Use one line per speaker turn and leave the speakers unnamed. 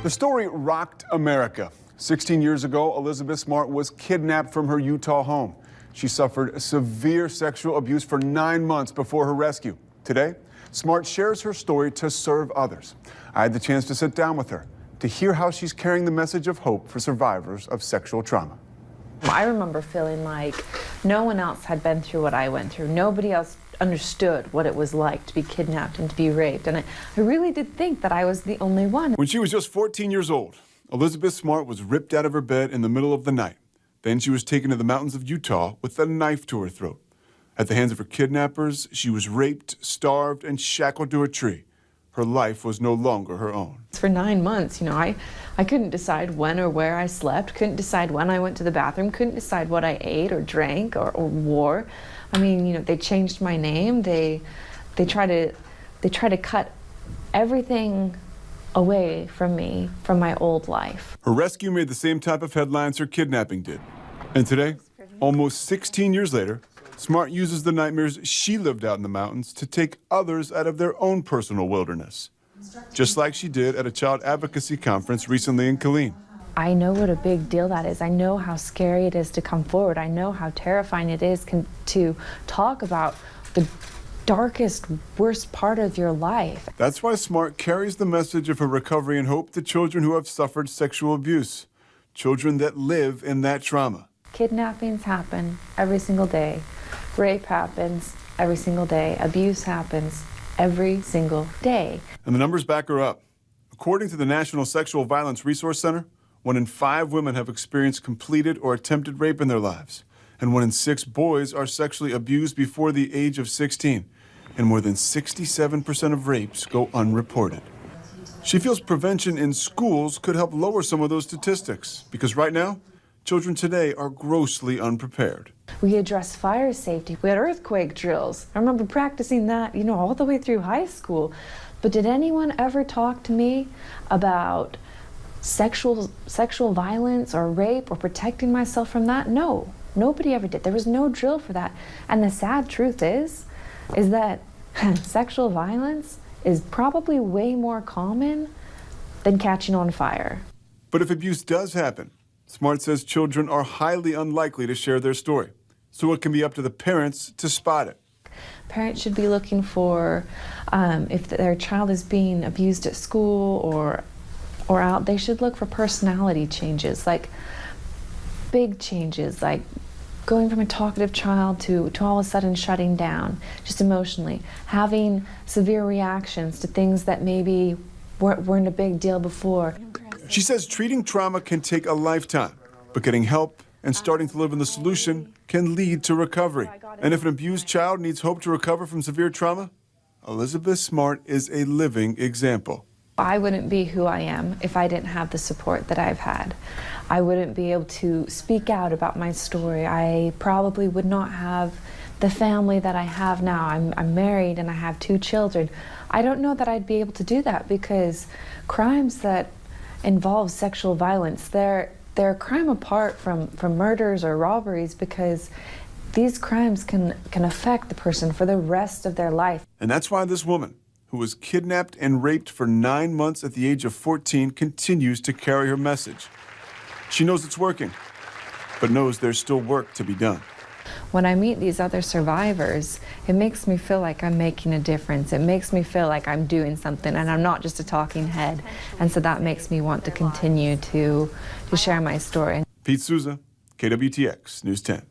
The story rocked America. 16 years ago, Elizabeth Smart was kidnapped from her Utah home. She suffered severe sexual abuse for 9 months before her rescue. Today, Smart shares her story to serve others. I had the chance to sit down with her to hear how she's carrying the message of hope for survivors of sexual trauma.
I remember feeling like no one else had been through what I went through. Nobody else understood what it was like to be kidnapped and to be raped. And I really did think that I was the only one.
When she was just 14 years old, Elizabeth Smart was ripped out of her bed in the middle of the night. Then she was taken to the mountains of Utah with a knife to her throat. At the hands of her kidnappers, she was raped, starved, and shackled to a tree. Her life was no longer her own.
For 9 months, I couldn't decide when or where I slept, couldn't decide when I went to the bathroom, couldn't decide what I ate or drank or wore. I mean, they changed my name. They try to cut everything away from me, from my old life.
Her rescue made the same type of headlines her kidnapping did. And today, almost 16 years later, Smart uses the nightmares she lived out in the mountains to take others out of their own personal wilderness, just like she did at a child advocacy conference recently in Killeen.
I know what a big deal that is. I know how scary it is to come forward. I know how terrifying it is to talk about the darkest, worst part of your life.
That's why Smart carries the message of her recovery and hope to children who have suffered sexual abuse, children that live in that trauma.
Kidnappings happen every single day. Rape happens every single day. Abuse happens every single day.
And the numbers back her up. According to the National Sexual Violence Resource Center, 1 in 5 women have experienced completed or attempted rape in their lives. And 1 in 6 boys are sexually abused before the age of 16. And more than 67% of rapes go unreported. She feels prevention in schools could help lower some of those statistics, because right now, children today are grossly unprepared.
We address fire safety. We had earthquake drills. I remember practicing that, all the way through high school. But did anyone ever talk to me about sexual violence or rape or protecting myself from that? No, nobody ever did. There was no drill for that. And the sad truth is that sexual violence is probably way more common than catching on fire.
But if abuse does happen, Smart says children are highly unlikely to share their story, so it can be up to the parents to spot it.
Parents should be looking for, if their child is being abused at school or out, they should look for personality changes, like big changes, like going from a talkative child to all of a sudden shutting down, just emotionally, having severe reactions to things that maybe weren't a big deal before.
She says treating trauma can take a lifetime, but getting help and starting to live in the solution can lead to recovery. And if an abused child needs hope to recover from severe trauma, Elizabeth Smart is a living example.
I wouldn't be who I am if I didn't have the support that I've had. I wouldn't be able to speak out about my story. I probably would not have the family that I have now. I'm married and I have 2 children. I don't know that I'd be able to do that, because crimes that involve sexual violence, they're a crime apart from murders or robberies, because these crimes can affect the person for the rest of their life.
And that's why this woman, who was kidnapped and raped for 9 months at the age of 14, continues to carry her message. She knows it's working, but knows there's still work to be done.
When I meet these other survivors, it makes me feel like I'm making a difference. It makes me feel like I'm doing something and I'm not just a talking head. And so that makes me want to continue to share my story.
Pete Sousa, KWTX News 10.